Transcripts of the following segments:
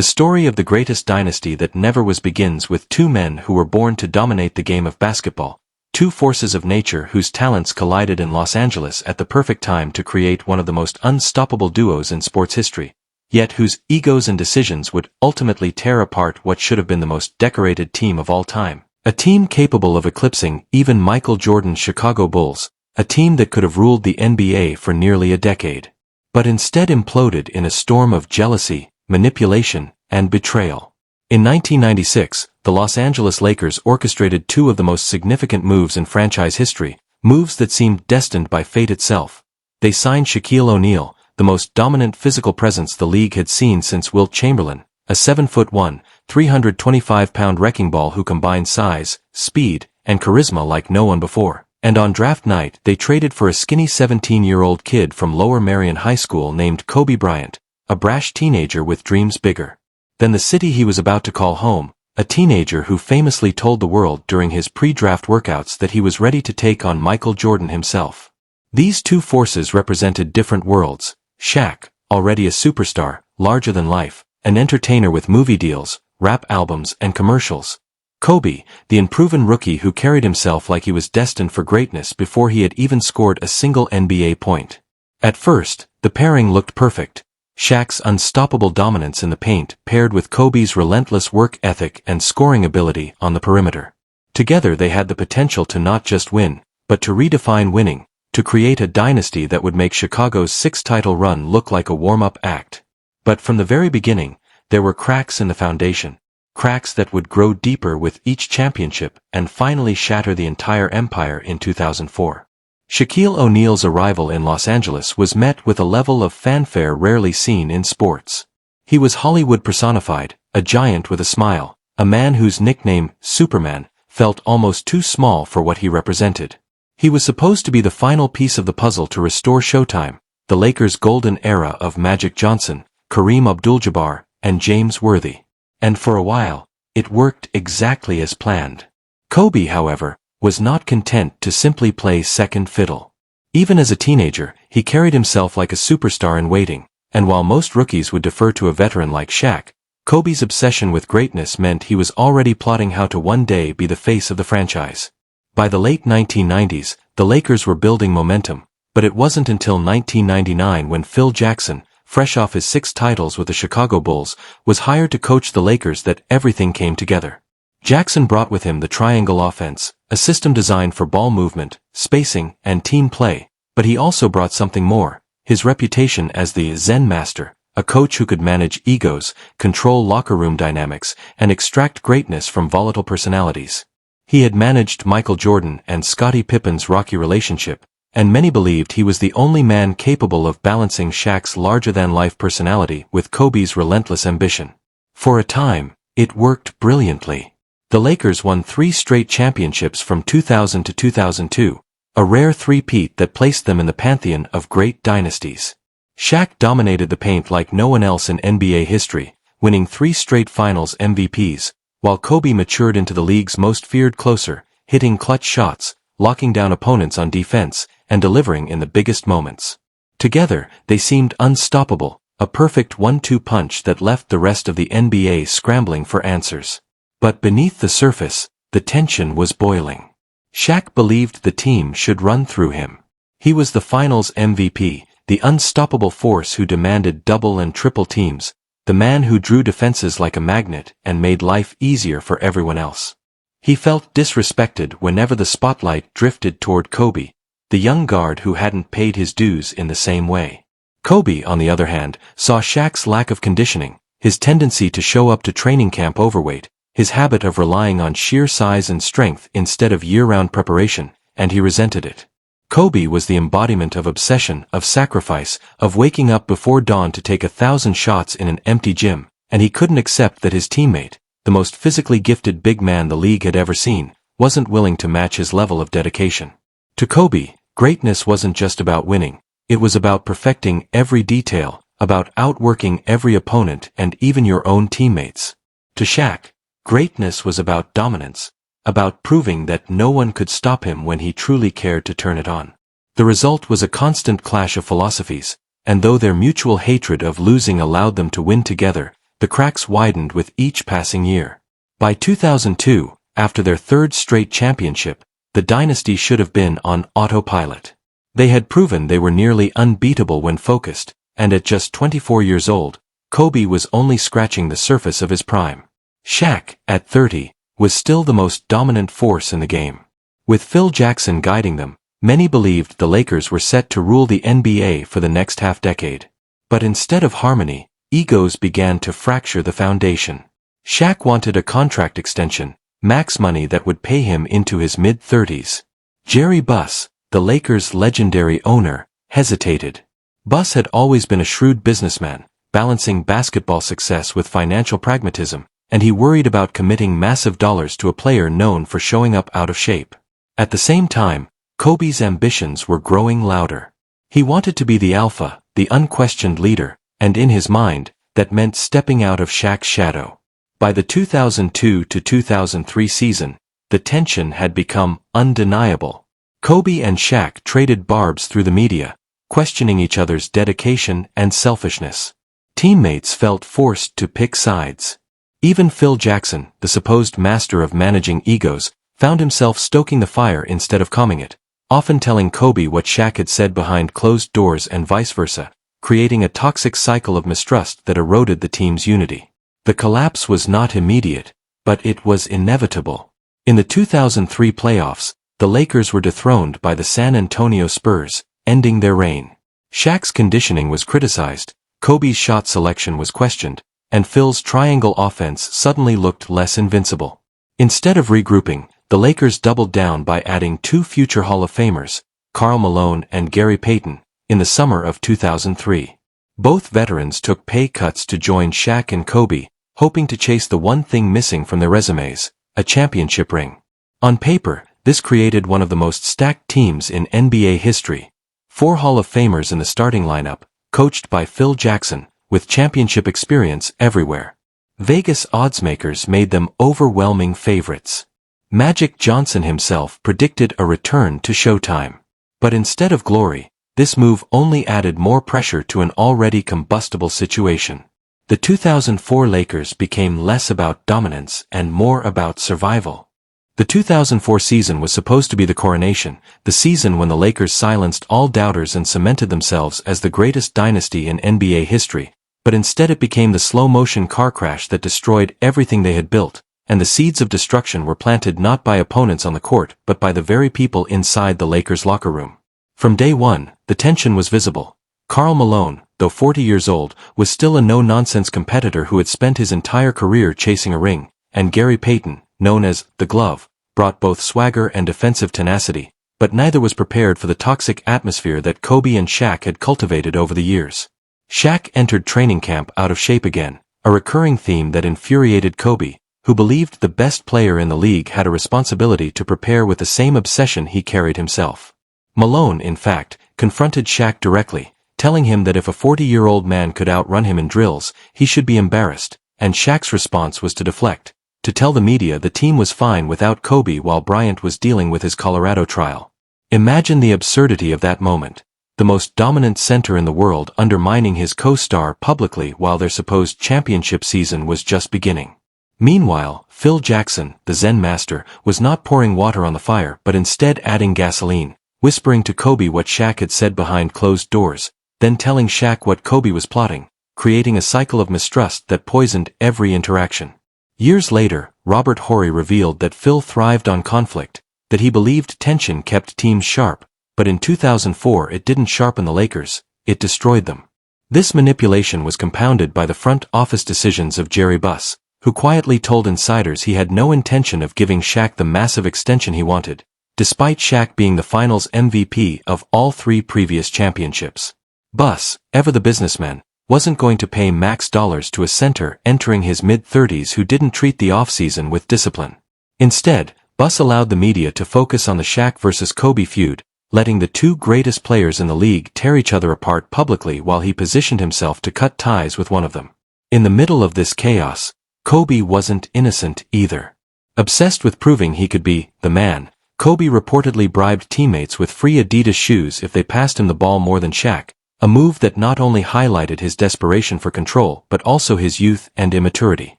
The story of the greatest dynasty that never was begins with two men who were born to dominate the game of basketball, two forces of nature whose talents collided in Los Angeles at the perfect time to create one of the most unstoppable duos in sports history, yet whose egos and decisions would ultimately tear apart what should have been the most decorated team of all time. A team capable of eclipsing even Michael Jordan's Chicago Bulls, a team that could have ruled the NBA for nearly a decade, but instead imploded in a storm of jealousy, manipulation, and betrayal. In 1996, the Los Angeles Lakers orchestrated two of the most significant moves in franchise history, moves that seemed destined by fate itself. They signed Shaquille O'Neal, the most dominant physical presence the league had seen since Wilt Chamberlain, a 7'1", 325-pound wrecking ball who combined size, speed, and charisma like no one before. And on draft night they traded for a skinny 17-year-old kid from Lower Merion High School named Kobe Bryant, a brash teenager with dreams bigger than the city he was about to call home, a teenager who famously told the world during his pre-draft workouts that he was ready to take on Michael Jordan himself. These two forces represented different worlds. Shaq, already a superstar, larger than life, an entertainer with movie deals, rap albums, and commercials. Kobe, the unproven rookie who carried himself like he was destined for greatness before he had even scored a single NBA point. At first, the pairing looked perfect. Shaq's unstoppable dominance in the paint paired with Kobe's relentless work ethic and scoring ability on the perimeter. Together they had the potential to not just win, but to redefine winning, to create a dynasty that would make Chicago's six-title run look like a warm-up act. But from the very beginning, there were cracks in the foundation, cracks that would grow deeper with each championship and finally shatter the entire empire in 2004. Shaquille O'Neal's arrival in Los Angeles was met with a level of fanfare rarely seen in sports. He was Hollywood personified, a giant with a smile, a man whose nickname, Superman, felt almost too small for what he represented. He was supposed to be the final piece of the puzzle to restore Showtime, the Lakers' golden era of Magic Johnson, Kareem Abdul-Jabbar, and James Worthy. And for a while, it worked exactly as planned. Kobe, however, was not content to simply play second fiddle. Even as a teenager, he carried himself like a superstar in waiting, and while most rookies would defer to a veteran like Shaq, Kobe's obsession with greatness meant he was already plotting how to one day be the face of the franchise. By the late 1990s, the Lakers were building momentum, but it wasn't until 1999 when Phil Jackson, fresh off his 6 titles with the Chicago Bulls, was hired to coach the Lakers that everything came together. Jackson brought with him the triangle offense, a system designed for ball movement, spacing, and team play, but he also brought something more, his reputation as the Zen master, a coach who could manage egos, control locker room dynamics, and extract greatness from volatile personalities. He had managed Michael Jordan and Scottie Pippen's rocky relationship, and many believed he was the only man capable of balancing Shaq's larger-than-life personality with Kobe's relentless ambition. For a time, it worked brilliantly. The Lakers won 3 straight championships from 2000 to 2002, a rare three-peat that placed them in the pantheon of great dynasties. Shaq dominated the paint like no one else in NBA history, winning 3 straight Finals MVPs, while Kobe matured into the league's most feared closer, hitting clutch shots, locking down opponents on defense, and delivering in the biggest moments. Together, they seemed unstoppable, a perfect 1-2 punch that left the rest of the NBA scrambling for answers. But beneath the surface, the tension was boiling. Shaq believed the team should run through him. He was the Finals MVP, the unstoppable force who demanded double and triple teams, the man who drew defenses like a magnet and made life easier for everyone else. He felt disrespected whenever the spotlight drifted toward Kobe, the young guard who hadn't paid his dues in the same way. Kobe, on the other hand, saw Shaq's lack of conditioning, his tendency to show up to training camp overweight, his habit of relying on sheer size and strength instead of year-round preparation, and he resented it. Kobe was the embodiment of obsession, of sacrifice, of waking up before dawn to take 1,000 shots in an empty gym, and he couldn't accept that his teammate, the most physically gifted big man the league had ever seen, wasn't willing to match his level of dedication. To Kobe, greatness wasn't just about winning, it was about perfecting every detail, about outworking every opponent and even your own teammates. To Shaq, greatness was about dominance, about proving that no one could stop him when he truly cared to turn it on. The result was a constant clash of philosophies, and though their mutual hatred of losing allowed them to win together, the cracks widened with each passing year. By 2002, after their third straight championship, the dynasty should have been on autopilot. They had proven they were nearly unbeatable when focused, and at just 24 years old, Kobe was only scratching the surface of his prime. Shaq, at 30, was still the most dominant force in the game. With Phil Jackson guiding them, many believed the Lakers were set to rule the NBA for the next half-decade. But instead of harmony, egos began to fracture the foundation. Shaq wanted a contract extension, max money that would pay him into his mid-30s. Jerry Buss, the Lakers' legendary owner, hesitated. Buss had always been a shrewd businessman, balancing basketball success with financial pragmatism, and he worried about committing massive dollars to a player known for showing up out of shape. At the same time, Kobe's ambitions were growing louder. He wanted to be the alpha, the unquestioned leader, and in his mind, that meant stepping out of Shaq's shadow. By the 2002 to 2003 season, the tension had become undeniable. Kobe and Shaq traded barbs through the media, questioning each other's dedication and selfishness. Teammates felt forced to pick sides. Even Phil Jackson, the supposed master of managing egos, found himself stoking the fire instead of calming it, often telling Kobe what Shaq had said behind closed doors and vice versa, creating a toxic cycle of mistrust that eroded the team's unity. The collapse was not immediate, but it was inevitable. In the 2003 playoffs, the Lakers were dethroned by the San Antonio Spurs, ending their reign. Shaq's conditioning was criticized, Kobe's shot selection was questioned, and Phil's triangle offense suddenly looked less invincible. Instead of regrouping, the Lakers doubled down by adding two future Hall of Famers, Karl Malone and Gary Payton, in the summer of 2003. Both veterans took pay cuts to join Shaq and Kobe, hoping to chase the one thing missing from their resumes, a championship ring. On paper, this created one of the most stacked teams in NBA history. 4 Hall of Famers in the starting lineup, coached by Phil Jackson, with championship experience everywhere. Vegas oddsmakers made them overwhelming favorites. Magic Johnson himself predicted a return to Showtime. But instead of glory, this move only added more pressure to an already combustible situation. The 2004 Lakers became less about dominance and more about survival. The 2004 season was supposed to be the coronation, the season when the Lakers silenced all doubters and cemented themselves as the greatest dynasty in NBA history, but instead it became the slow-motion car crash that destroyed everything they had built, and the seeds of destruction were planted not by opponents on the court but by the very people inside the Lakers' locker room. From day one, the tension was visible. Karl Malone, though 40 years old, was still a no-nonsense competitor who had spent his entire career chasing a ring, and Gary Payton, known as the Glove, brought both swagger and defensive tenacity, but neither was prepared for the toxic atmosphere that Kobe and Shaq had cultivated over the years. Shaq entered training camp out of shape again, a recurring theme that infuriated Kobe, who believed the best player in the league had a responsibility to prepare with the same obsession he carried himself. Malone, in fact, confronted Shaq directly, telling him that if a 40-year-old man could outrun him in drills, he should be embarrassed, and Shaq's response was to deflect, to tell the media the team was fine without Kobe while Bryant was dealing with his Colorado trial. Imagine the absurdity of that moment. The most dominant center in the world undermining his co-star publicly while their supposed championship season was just beginning. Meanwhile, Phil Jackson, the Zen master, was not pouring water on the fire but instead adding gasoline, whispering to Kobe what Shaq had said behind closed doors, then telling Shaq what Kobe was plotting, creating a cycle of mistrust that poisoned every interaction. Years later, Robert Horry revealed that Phil thrived on conflict, that he believed tension kept teams sharp, but in 2004 it didn't sharpen the Lakers, it destroyed them. This manipulation was compounded by the front office decisions of Jerry Buss, who quietly told insiders he had no intention of giving Shaq the massive extension he wanted, despite Shaq being the finals MVP of all 3 previous championships. Buss, ever the businessman, wasn't going to pay max dollars to a center entering his mid-30s who didn't treat the offseason with discipline. Instead, Buss allowed the media to focus on the Shaq versus Kobe feud, letting the 2 greatest players in the league tear each other apart publicly while he positioned himself to cut ties with one of them. In the middle of this chaos, Kobe wasn't innocent either. Obsessed with proving he could be the man, Kobe reportedly bribed teammates with free Adidas shoes if they passed him the ball more than Shaq, A move that not only highlighted his desperation for control but also his youth and immaturity.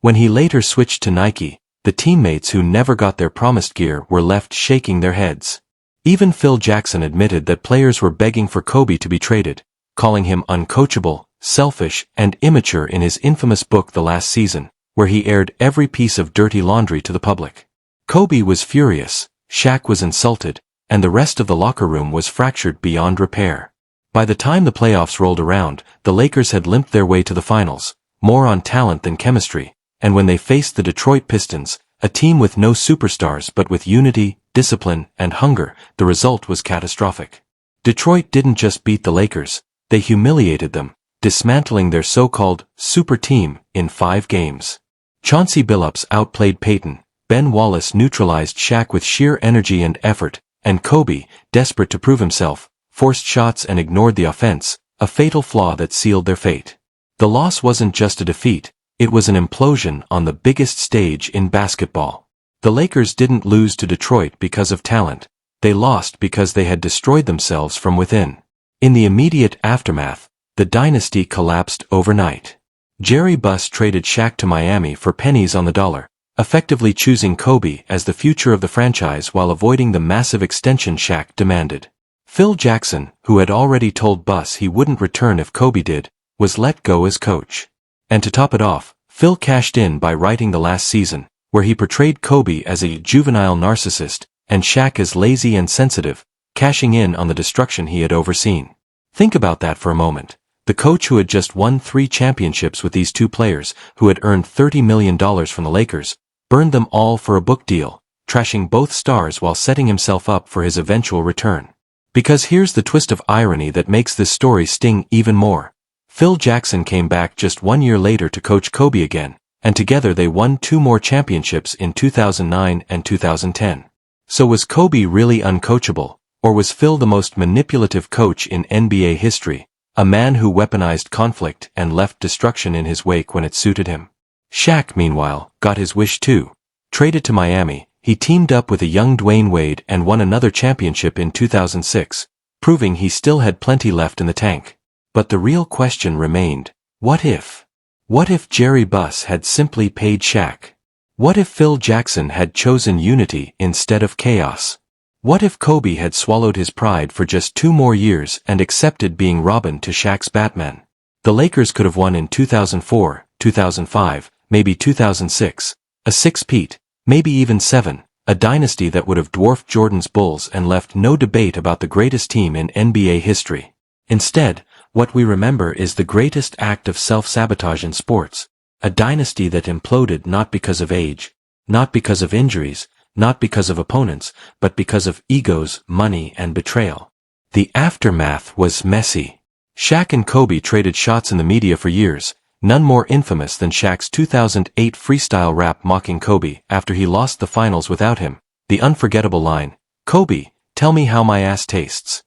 When he later switched to Nike, the teammates who never got their promised gear were left shaking their heads. Even Phil Jackson admitted that players were begging for Kobe to be traded, calling him uncoachable, selfish, and immature in his infamous book The Last Season, where he aired every piece of dirty laundry to the public. Kobe was furious, Shaq was insulted, and the rest of the locker room was fractured beyond repair. By the time the playoffs rolled around, the Lakers had limped their way to the finals, more on talent than chemistry, and when they faced the Detroit Pistons, a team with no superstars but with unity, discipline, and hunger, the result was catastrophic. Detroit didn't just beat the Lakers, they humiliated them, dismantling their so-called super team in 5 games. Chauncey Billups outplayed Peyton, Ben Wallace neutralized Shaq with sheer energy and effort, and Kobe, desperate to prove himself, forced shots and ignored the offense, a fatal flaw that sealed their fate. The loss wasn't just a defeat, it was an implosion on the biggest stage in basketball. The Lakers didn't lose to Detroit because of talent, they lost because they had destroyed themselves from within. In the immediate aftermath, the dynasty collapsed overnight. Jerry Buss traded Shaq to Miami for pennies on the dollar, effectively choosing Kobe as the future of the franchise while avoiding the massive extension Shaq demanded. Phil Jackson, who had already told Buss he wouldn't return if Kobe did, was let go as coach. And to top it off, Phil cashed in by writing The Last Season, where he portrayed Kobe as a juvenile narcissist, and Shaq as lazy and sensitive, cashing in on the destruction he had overseen. Think about that for a moment. The coach who had just won 3 championships with these 2 players, who had earned $30 million from the Lakers, burned them all for a book deal, trashing both stars while setting himself up for his eventual return. Because here's the twist of irony that makes this story sting even more. Phil Jackson came back just 1 year later to coach Kobe again, and together they won 2 more championships in 2009 and 2010. So was Kobe really uncoachable, or was Phil the most manipulative coach in NBA history, a man who weaponized conflict and left destruction in his wake when it suited him? Shaq, meanwhile, got his wish too. Traded to Miami, he teamed up with a young Dwayne Wade and won another championship in 2006, proving he still had plenty left in the tank. But the real question remained, what if? What if Jerry Buss had simply paid Shaq? What if Phil Jackson had chosen unity instead of chaos? What if Kobe had swallowed his pride for just 2 more years and accepted being Robin to Shaq's Batman? The Lakers could have won in 2004, 2005, maybe 2006, a 6-peat, maybe even 7, a dynasty that would have dwarfed Jordan's Bulls and left no debate about the greatest team in NBA history. Instead, what we remember is the greatest act of self-sabotage in sports, a dynasty that imploded not because of age, not because of injuries, not because of opponents, but because of egos, money, and betrayal. The aftermath was messy. Shaq and Kobe traded shots in the media for years, none more infamous than Shaq's 2008 freestyle rap mocking Kobe after he lost the finals without him, the unforgettable line, "Kobe, tell me how my ass tastes."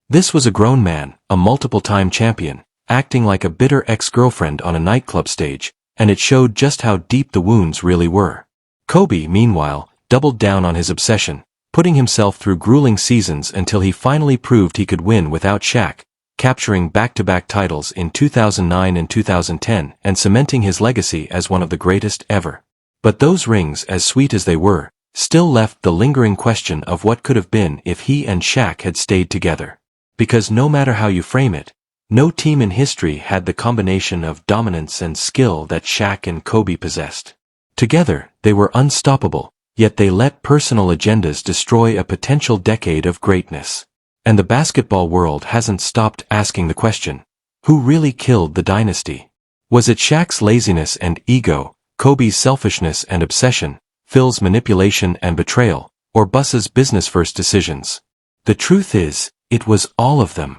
This was a grown man, a multiple-time champion, acting like a bitter ex-girlfriend on a nightclub stage, and it showed just how deep the wounds really were. Kobe, meanwhile, doubled down on his obsession, putting himself through grueling seasons until he finally proved he could win without Shaq, capturing back-to-back titles in 2009 and 2010 and cementing his legacy as one of the greatest ever. But those rings, as sweet as they were, still left the lingering question of what could have been if he and Shaq had stayed together. Because no matter how you frame it, no team in history had the combination of dominance and skill that Shaq and Kobe possessed. Together, they were unstoppable, yet they let personal agendas destroy a potential decade of greatness. And the basketball world hasn't stopped asking the question, who really killed the dynasty? Was it Shaq's laziness and ego, Kobe's selfishness and obsession, Phil's manipulation and betrayal, or Buss's business-first decisions? The truth is, it was all of them.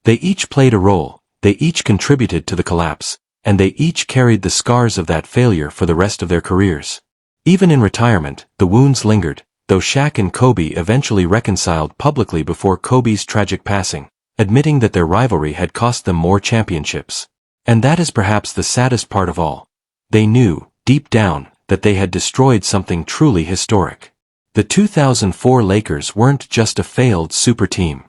They each played a role, they each contributed to the collapse, and they each carried the scars of that failure for the rest of their careers. Even in retirement, the wounds lingered, though Shaq and Kobe eventually reconciled publicly before Kobe's tragic passing, admitting that their rivalry had cost them more championships. And that is perhaps the saddest part of all. They knew, deep down, that they had destroyed something truly historic. The 2004 Lakers weren't just a failed super team.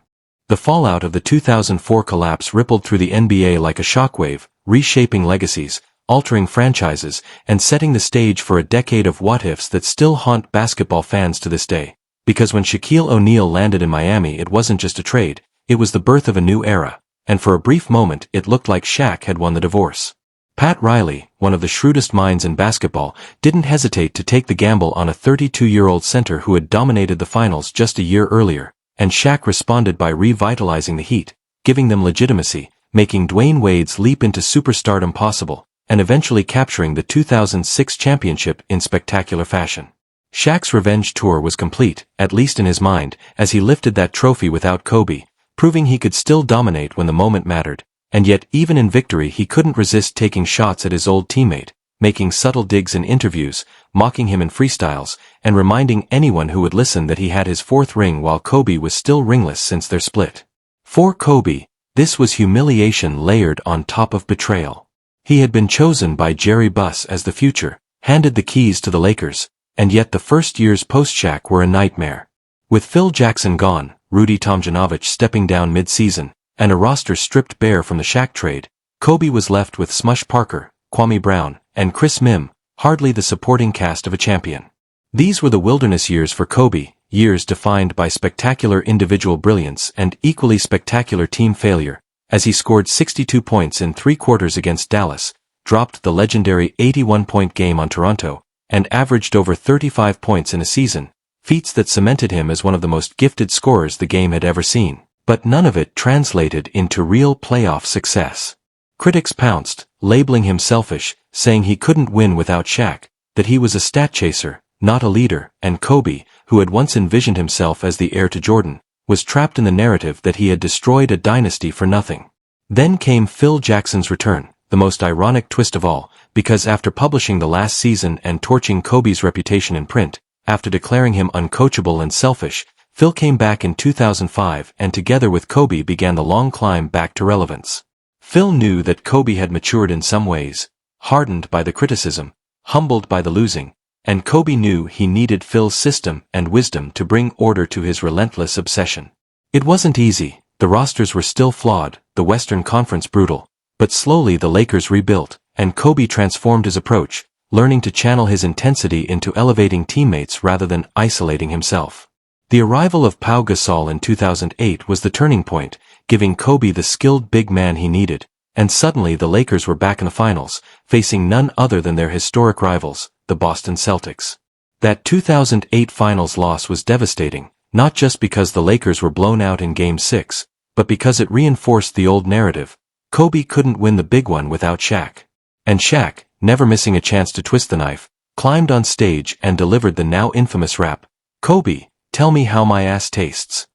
The fallout of the 2004 collapse rippled through the NBA like a shockwave, reshaping legacies, altering franchises, and setting the stage for a decade of what-ifs that still haunt basketball fans to this day. Because when Shaquille O'Neal landed in Miami, it wasn't just a trade, it was the birth of a new era, and for a brief moment it looked like Shaq had won the divorce. Pat Riley, one of the shrewdest minds in basketball, didn't hesitate to take the gamble on a 32-year-old center who had dominated the finals just a year earlier, and Shaq responded by revitalizing the Heat, giving them legitimacy, making Dwayne Wade's leap into superstardom possible, and eventually capturing the 2006 championship in spectacular fashion. Shaq's revenge tour was complete, at least in his mind, as he lifted that trophy without Kobe, proving he could still dominate when the moment mattered, and yet even in victory he couldn't resist taking shots at his old teammate, making subtle digs in interviews, mocking him in freestyles, and reminding anyone who would listen that he had his fourth ring while Kobe was still ringless since their split. For Kobe, this was humiliation layered on top of betrayal. He had been chosen by Jerry Buss as the future, handed the keys to the Lakers, and yet the first years post-Shaq were a nightmare. With Phil Jackson gone, Rudy Tomjanovich stepping down mid-season, and a roster stripped bare from the Shaq trade, Kobe was left with Smush Parker, Kwame Brown, and Chris Mim, hardly the supporting cast of a champion. These were the wilderness years for Kobe, years defined by spectacular individual brilliance and equally spectacular team failure, as he scored 62 points in 3 quarters against Dallas, dropped the legendary 81-point game on Toronto, and averaged over 35 points in a season, feats that cemented him as one of the most gifted scorers the game had ever seen. But none of it translated into real playoff success. Critics pounced, labeling him selfish, saying he couldn't win without Shaq, that he was a stat chaser, not a leader, and Kobe, who had once envisioned himself as the heir to Jordan, was trapped in the narrative that he had destroyed a dynasty for nothing. Then came Phil Jackson's return, the most ironic twist of all, because after publishing the last season and torching Kobe's reputation in print, after declaring him uncoachable and selfish, Phil came back in 2005 and together with Kobe began the long climb back to relevance. Phil knew that Kobe had matured in some ways, hardened by the criticism, humbled by the losing, and Kobe knew he needed Phil's system and wisdom to bring order to his relentless obsession. It wasn't easy, the rosters were still flawed, the Western Conference brutal, but slowly the Lakers rebuilt, and Kobe transformed his approach, learning to channel his intensity into elevating teammates rather than isolating himself. The arrival of Pau Gasol in 2008 was the turning point, giving Kobe the skilled big man he needed, and suddenly the Lakers were back in the finals, facing none other than their historic rivals, the Boston Celtics. That 2008 finals loss was devastating, not just because the Lakers were blown out in Game 6, but because it reinforced the old narrative. Kobe couldn't win the big one without Shaq. And Shaq, never missing a chance to twist the knife, climbed on stage and delivered the now infamous rap, "Kobe, tell me how my ass tastes."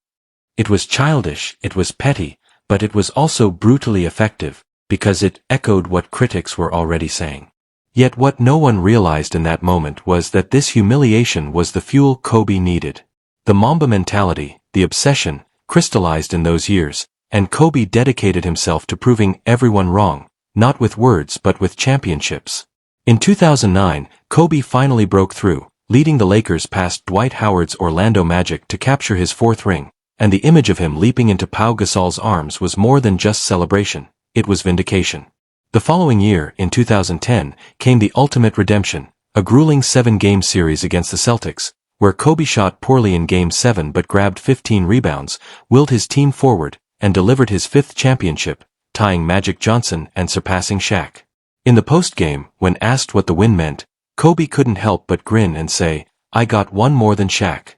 It was childish, it was petty, but it was also brutally effective, because it echoed what critics were already saying. Yet what no one realized in that moment was that this humiliation was the fuel Kobe needed. The Mamba mentality, the obsession, crystallized in those years, and Kobe dedicated himself to proving everyone wrong, not with words but with championships. In 2009, Kobe finally broke through, leading the Lakers past Dwight Howard's Orlando Magic to capture his fourth ring, and the image of him leaping into Pau Gasol's arms was more than just celebration, it was vindication. The following year, in 2010, came the ultimate redemption, a grueling 7-game series against the Celtics, where Kobe shot poorly in Game 7 but grabbed 15 rebounds, willed his team forward, and delivered his 5th championship, tying Magic Johnson and surpassing Shaq. In the post-game, when asked what the win meant, Kobe couldn't help but grin and say, "I got one more than Shaq."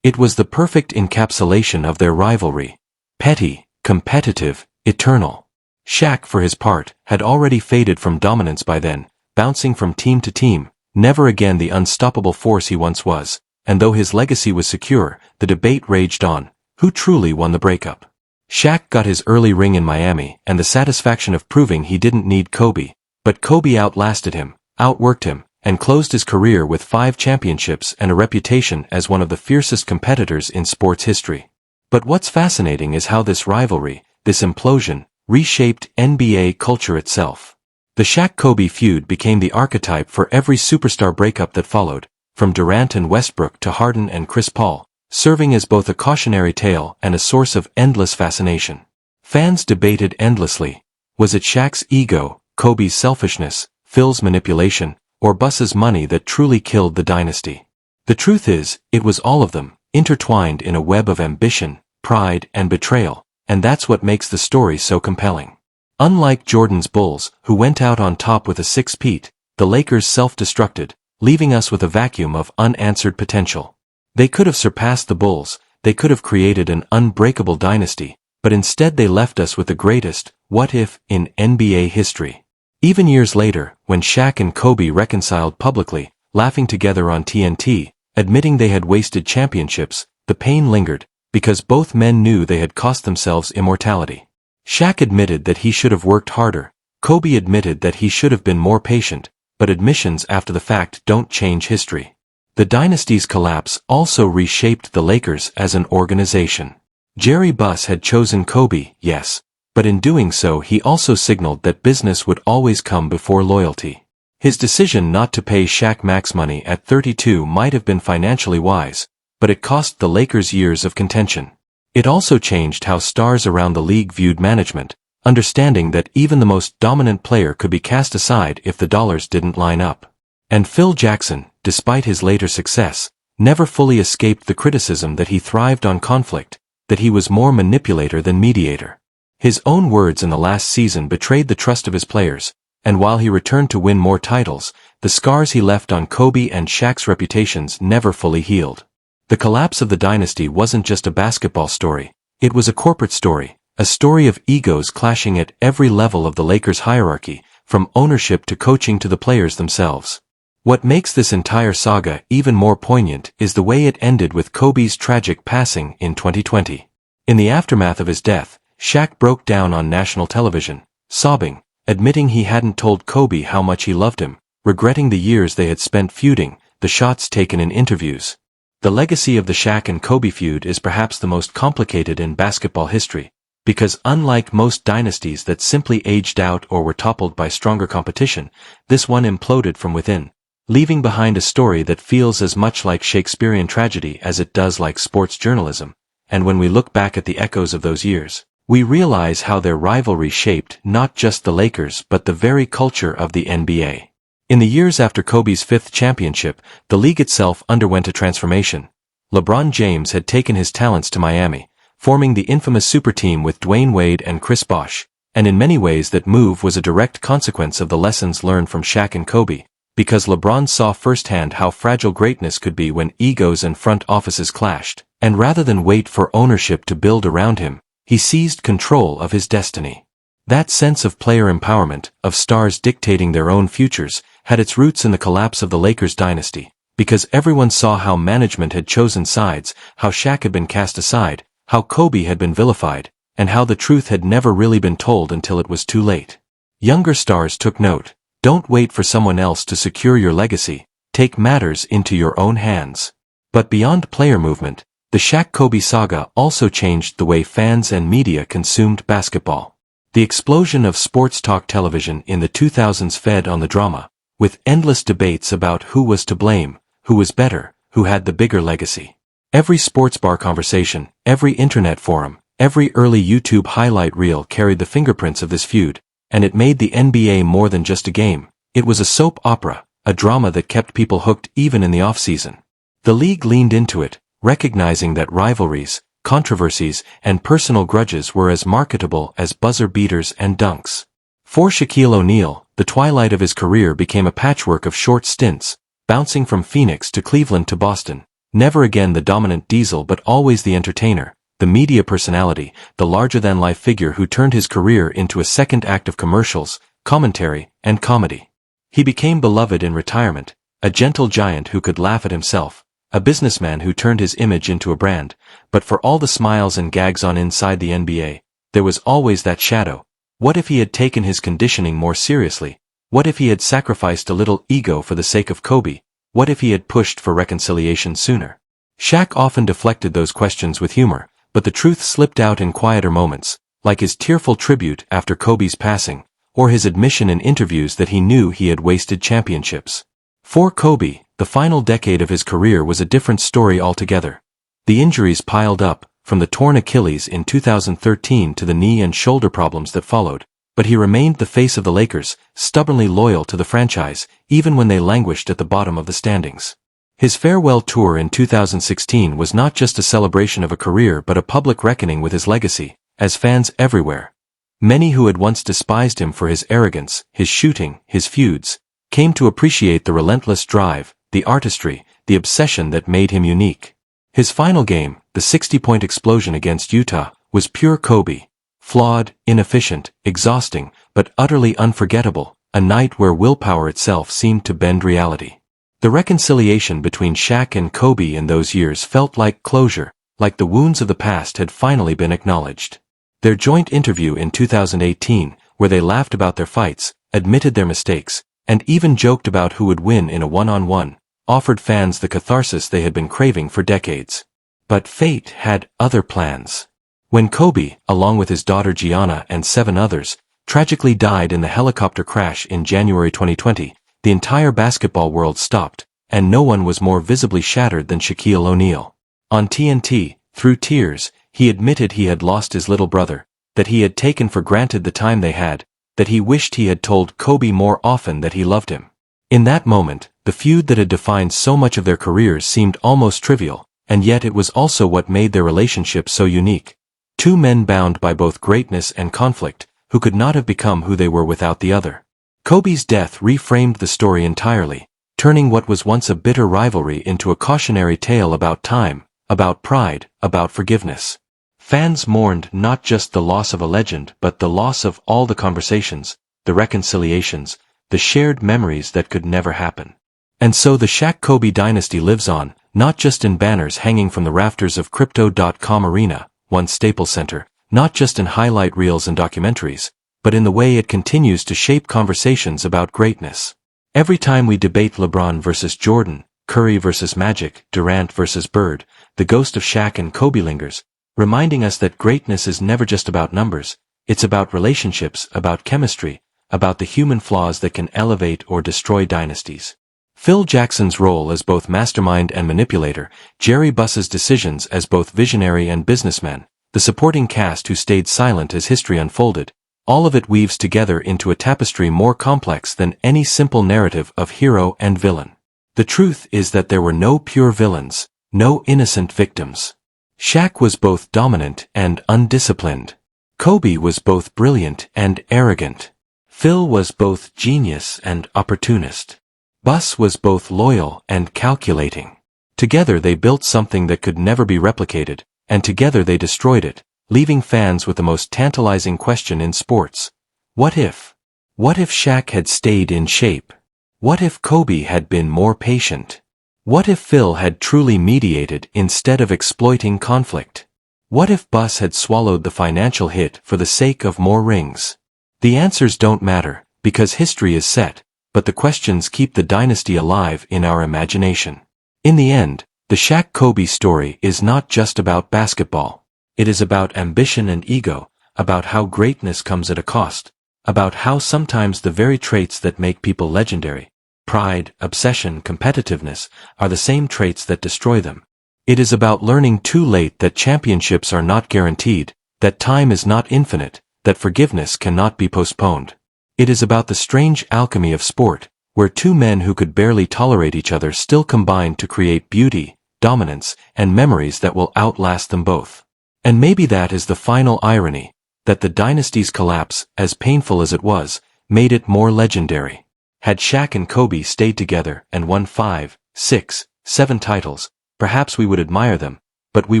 It was the perfect encapsulation of their rivalry. Petty, competitive, eternal. Shaq, for his part, had already faded from dominance by then, bouncing from team to team, never again the unstoppable force he once was, and though his legacy was secure, the debate raged on, who truly won the breakup? Shaq got his early ring in Miami and the satisfaction of proving he didn't need Kobe, but Kobe outlasted him, outworked him, and closed his career with 5 championships and a reputation as one of the fiercest competitors in sports history. But what's fascinating is how this rivalry, this implosion, reshaped NBA culture itself. The Shaq-Kobe feud became the archetype for every superstar breakup that followed, from Durant and Westbrook to Harden and Chris Paul, serving as both a cautionary tale and a source of endless fascination. Fans debated endlessly. Was it Shaq's ego, Kobe's selfishness, Phil's manipulation, or Buss's money that truly killed the dynasty? The truth is, it was all of them, intertwined in a web of ambition, pride, and betrayal, and that's what makes the story so compelling. Unlike Jordan's Bulls, who went out on top with a six-peat, the Lakers self-destructed, leaving us with a vacuum of unanswered potential. They could have surpassed the Bulls, they could have created an unbreakable dynasty, but instead they left us with the greatest what-if in NBA history. Even years later, when Shaq and Kobe reconciled publicly, laughing together on TNT, admitting they had wasted championships, the pain lingered, because both men knew they had cost themselves immortality. Shaq admitted that he should have worked harder, Kobe admitted that he should have been more patient, but admissions after the fact don't change history. The dynasty's collapse also reshaped the Lakers as an organization. Jerry Buss had chosen Kobe, yes, but in doing so he also signaled that business would always come before loyalty. His decision not to pay Shaq max money at 32 might have been financially wise, but it cost the Lakers years of contention. It also changed how stars around the league viewed management, understanding that even the most dominant player could be cast aside if the dollars didn't line up. And Phil Jackson, despite his later success, never fully escaped the criticism that he thrived on conflict, that he was more manipulator than mediator. His own words in the last season betrayed the trust of his players, and while he returned to win more titles, the scars he left on Kobe and Shaq's reputations never fully healed. The collapse of the dynasty wasn't just a basketball story, it was a corporate story, a story of egos clashing at every level of the Lakers' hierarchy, from ownership to coaching to the players themselves. What makes this entire saga even more poignant is the way it ended with Kobe's tragic passing in 2020. In the aftermath of his death, Shaq broke down on national television, sobbing, admitting he hadn't told Kobe how much he loved him, regretting the years they had spent feuding, the shots taken in interviews. The legacy of the Shaq and Kobe feud is perhaps the most complicated in basketball history, because unlike most dynasties that simply aged out or were toppled by stronger competition, this one imploded from within, leaving behind a story that feels as much like Shakespearean tragedy as it does like sports journalism, and when we look back at the echoes of those years, we realize how their rivalry shaped not just the Lakers but the very culture of the NBA. In the years after Kobe's fifth championship, the league itself underwent a transformation. LeBron James had taken his talents to Miami, forming the infamous super team with Dwayne Wade and Chris Bosh, and in many ways that move was a direct consequence of the lessons learned from Shaq and Kobe, because LeBron saw firsthand how fragile greatness could be when egos and front offices clashed, and rather than wait for ownership to build around him, he seized control of his destiny. That sense of player empowerment, of stars dictating their own futures, had its roots in the collapse of the Lakers dynasty, because everyone saw how management had chosen sides, how Shaq had been cast aside, how Kobe had been vilified, and how the truth had never really been told until it was too late. Younger stars took note. Don't wait for someone else to secure your legacy, take matters into your own hands. But beyond player movement, the Shaq-Kobe saga also changed the way fans and media consumed basketball. The explosion of sports talk television in the 2000s fed on the drama, with endless debates about who was to blame, who was better, who had the bigger legacy. Every sports bar conversation, every internet forum, every early YouTube highlight reel carried the fingerprints of this feud, and it made the NBA more than just a game. It was a soap opera, a drama that kept people hooked even in the off-season. The league leaned into it, recognizing that rivalries, controversies, and personal grudges were as marketable as buzzer beaters and dunks. For Shaquille O'Neal, the twilight of his career became a patchwork of short stints, bouncing from Phoenix to Cleveland to Boston, never again the dominant diesel but always the entertainer, the media personality, the larger-than-life figure who turned his career into a second act of commercials, commentary, and comedy. He became beloved in retirement, a gentle giant who could laugh at himself, a businessman who turned his image into a brand, but for all the smiles and gags on inside the NBA, there was always that shadow. What if he had taken his conditioning more seriously? What if he had sacrificed a little ego for the sake of Kobe? What if he had pushed for reconciliation sooner? Shaq often deflected those questions with humor, but the truth slipped out in quieter moments, like his tearful tribute after Kobe's passing, or his admission in interviews that he knew he had wasted championships. For Kobe, the final decade of his career was a different story altogether. The injuries piled up, from the torn Achilles in 2013 to the knee and shoulder problems that followed, but he remained the face of the Lakers, stubbornly loyal to the franchise, even when they languished at the bottom of the standings. His farewell tour in 2016 was not just a celebration of a career but a public reckoning with his legacy, as fans everywhere, many who had once despised him for his arrogance, his shooting, his feuds, came to appreciate the relentless drive, the artistry, the obsession that made him unique. His final game, the 60-point explosion against Utah, was pure Kobe. Flawed, inefficient, exhausting, but utterly unforgettable, a night where willpower itself seemed to bend reality. The reconciliation between Shaq and Kobe in those years felt like closure, like the wounds of the past had finally been acknowledged. Their joint interview in 2018, where they laughed about their fights, admitted their mistakes, and even joked about who would win in a one-on-one, offered fans the catharsis they had been craving for decades. But fate had other plans. When Kobe, along with his daughter Gianna and 7 others, tragically died in the helicopter crash in January 2020, the entire basketball world stopped, and no one was more visibly shattered than Shaquille O'Neal. On TNT, through tears, he admitted he had lost his little brother, that he had taken for granted the time they had, that he wished he had told Kobe more often that he loved him. In that moment, the feud that had defined so much of their careers seemed almost trivial, and yet it was also what made their relationship so unique. Two men bound by both greatness and conflict, who could not have become who they were without the other. Kobe's death reframed the story entirely, turning what was once a bitter rivalry into a cautionary tale about time, about pride, about forgiveness. Fans mourned not just the loss of a legend but the loss of all the conversations, the reconciliations, the shared memories that could never happen. And so the Shaq-Kobe dynasty lives on, not just in banners hanging from the rafters of Crypto.com Arena, once Staples Center, not just in highlight reels and documentaries, but in the way it continues to shape conversations about greatness. Every time we debate LeBron versus Jordan, Curry versus Magic, Durant versus Bird, the ghost of Shaq and Kobe lingers, reminding us that greatness is never just about numbers, it's about relationships, about chemistry, about the human flaws that can elevate or destroy dynasties. Phil Jackson's role as both mastermind and manipulator, Jerry Buss's decisions as both visionary and businessman, the supporting cast who stayed silent as history unfolded, all of it weaves together into a tapestry more complex than any simple narrative of hero and villain. The truth is that there were no pure villains, no innocent victims. Shaq was both dominant and undisciplined. Kobe was both brilliant and arrogant. Phil was both genius and opportunist. Buss was both loyal and calculating. Together they built something that could never be replicated, and together they destroyed it, leaving fans with the most tantalizing question in sports. What if? What if Shaq had stayed in shape? What if Kobe had been more patient? What if Phil had truly mediated instead of exploiting conflict? What if Buss had swallowed the financial hit for the sake of more rings? The answers don't matter, because history is set, but the questions keep the dynasty alive in our imagination. In the end, the Shaq-Kobe story is not just about basketball. It is about ambition and ego, about how greatness comes at a cost, about how sometimes the very traits that make people legendary, pride, obsession, competitiveness, are the same traits that destroy them. It is about learning too late that championships are not guaranteed, that time is not infinite, that forgiveness cannot be postponed. It is about the strange alchemy of sport, where two men who could barely tolerate each other still combine to create beauty, dominance, and memories that will outlast them both. And maybe that is the final irony, that the dynasty's collapse, as painful as it was, made it more legendary. Had Shaq and Kobe stayed together and won 5, 6, 7 titles, perhaps we would admire them, but we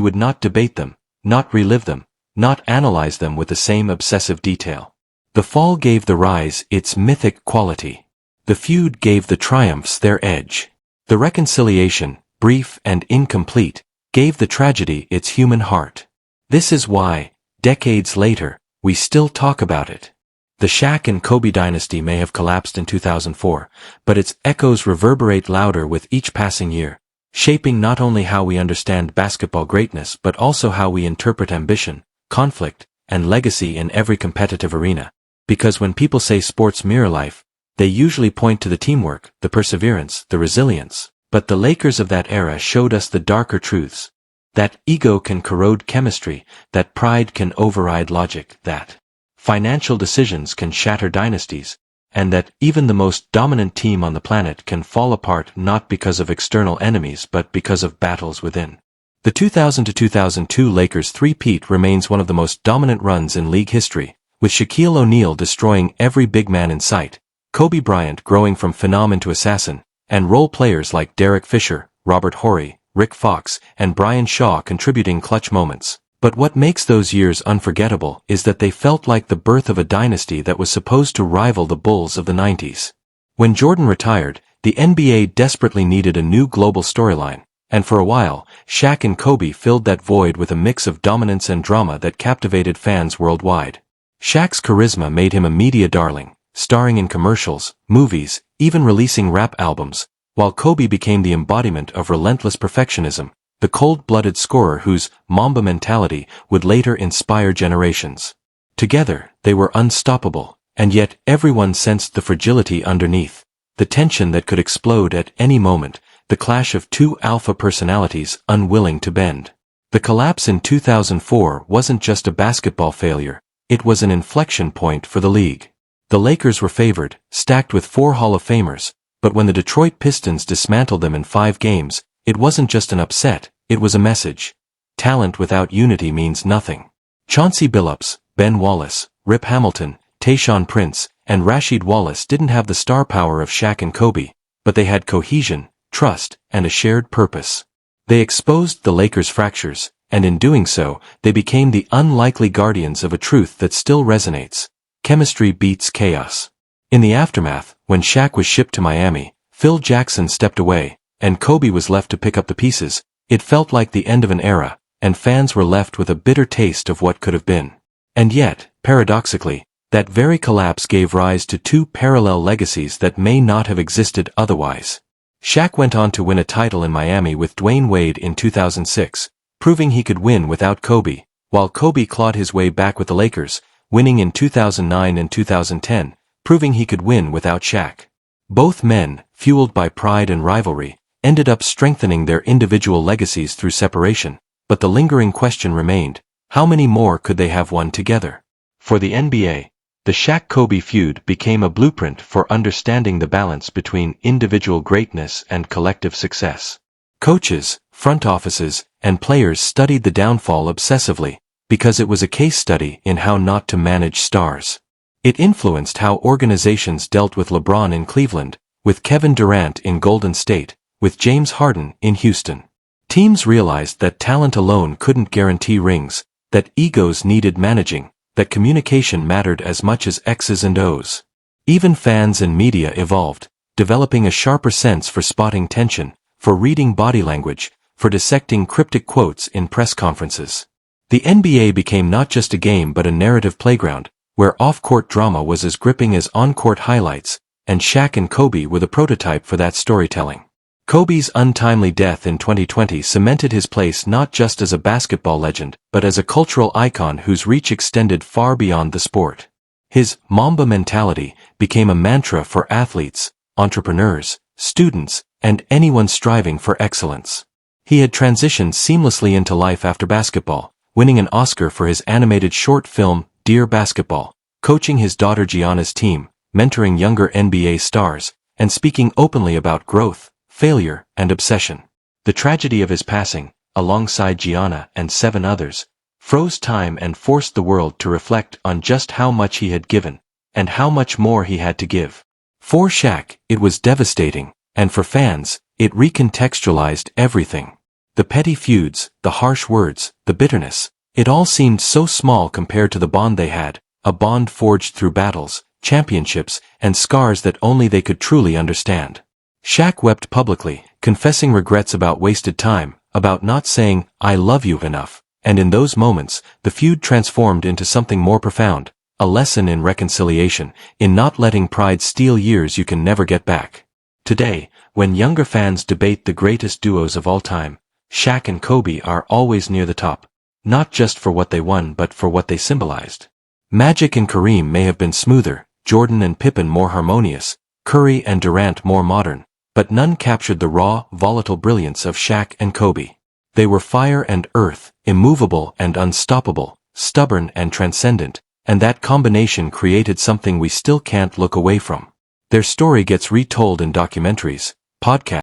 would not debate them, not relive them, not analyze them with the same obsessive detail. The fall gave the rise its mythic quality. The feud gave the triumphs their edge. The reconciliation, brief and incomplete, gave the tragedy its human heart. This is why, decades later, we still talk about it. The Shaq and Kobe dynasty may have collapsed in 2004, but its echoes reverberate louder with each passing year, shaping not only how we understand basketball greatness but also how we interpret ambition, conflict, and legacy in every competitive arena. Because when people say sports mirror life, they usually point to the teamwork, the perseverance, the resilience. But the Lakers of that era showed us the darker truths. that ego can corrode chemistry, that pride can override logic, that financial decisions can shatter dynasties, and that even the most dominant team on the planet can fall apart not because of external enemies but because of battles within. The 2000-2002 Lakers three-peat remains one of the most dominant runs in league history, with Shaquille O'Neal destroying every big man in sight, Kobe Bryant growing from phenom into assassin, and role players like Derek Fisher, Robert Horry, Rick Fox, and Brian Shaw contributing clutch moments. But what makes those years unforgettable is that they felt like the birth of a dynasty that was supposed to rival the Bulls of the 90s. When Jordan retired, the NBA desperately needed a new global storyline, and for a while, Shaq and Kobe filled that void with a mix of dominance and drama that captivated fans worldwide. Shaq's charisma made him a media darling, starring in commercials, movies, even releasing rap albums, while Kobe became the embodiment of relentless perfectionism, the cold-blooded scorer whose Mamba mentality would later inspire generations. Together, they were unstoppable, and yet everyone sensed the fragility underneath, the tension that could explode at any moment, the clash of two alpha personalities unwilling to bend. The collapse in 2004 wasn't just a basketball failure, it was an inflection point for the league. The Lakers were favored, stacked with 4 Hall of Famers, but when the Detroit Pistons dismantled them in 5 games, it wasn't just an upset, it was a message. Talent without unity means nothing. Chauncey Billups, Ben Wallace, Rip Hamilton, Tayshaun Prince, and Rasheed Wallace didn't have the star power of Shaq and Kobe, but they had cohesion, trust, and a shared purpose. They exposed the Lakers' fractures, and in doing so, they became the unlikely guardians of a truth that still resonates. Chemistry beats chaos. In the aftermath, when Shaq was shipped to Miami, Phil Jackson stepped away, and Kobe was left to pick up the pieces. It felt like the end of an era, and fans were left with a bitter taste of what could have been. And yet, paradoxically, that very collapse gave rise to 2 parallel legacies that may not have existed otherwise. Shaq went on to win a title in Miami with Dwayne Wade in 2006, proving he could win without Kobe, while Kobe clawed his way back with the Lakers, winning in 2009 and 2010, proving he could win without Shaq. Both men, fueled by pride and rivalry, ended up strengthening their individual legacies through separation, but the lingering question remained, how many more could they have won together? For the NBA, the Shaq-Kobe feud became a blueprint for understanding the balance between individual greatness and collective success. Coaches, front offices, and players studied the downfall obsessively, because it was a case study in how not to manage stars. It influenced how organizations dealt with LeBron in Cleveland, with Kevin Durant in Golden State, with James Harden in Houston. Teams realized that talent alone couldn't guarantee rings, that egos needed managing, that communication mattered as much as X's and O's. Even fans and media evolved, developing a sharper sense for spotting tension, for reading body language, for dissecting cryptic quotes in press conferences. The NBA became not just a game but a narrative playground, where off-court drama was as gripping as on-court highlights, and Shaq and Kobe were the prototype for that storytelling. Kobe's untimely death in 2020 cemented his place not just as a basketball legend, but as a cultural icon whose reach extended far beyond the sport. His Mamba mentality became a mantra for athletes, entrepreneurs, students, and anyone striving for excellence. He had transitioned seamlessly into life after basketball, winning an Oscar for his animated short film, Dear Basketball, coaching his daughter Gianna's team, mentoring younger NBA stars, and speaking openly about growth, failure, and obsession. The tragedy of his passing, alongside Gianna and 7 others, froze time and forced the world to reflect on just how much he had given, and how much more he had to give. For Shaq, it was devastating, and for fans, it recontextualized everything. The petty feuds, the harsh words, the bitterness, it all seemed so small compared to the bond they had, a bond forged through battles, championships, and scars that only they could truly understand. Shaq wept publicly, confessing regrets about wasted time, about not saying, "I love you" enough, and in those moments, the feud transformed into something more profound, a lesson in reconciliation, in not letting pride steal years you can never get back. Today, when younger fans debate the greatest duos of all time, Shaq and Kobe are always near the top, not just for what they won but for what they symbolized. Magic and Kareem may have been smoother, Jordan and Pippen more harmonious, Curry and Durant more modern, but none captured the raw, volatile brilliance of Shaq and Kobe. They were fire and earth, immovable and unstoppable, stubborn and transcendent, and that combination created something we still can't look away from. Their story gets retold in documentaries, podcasts,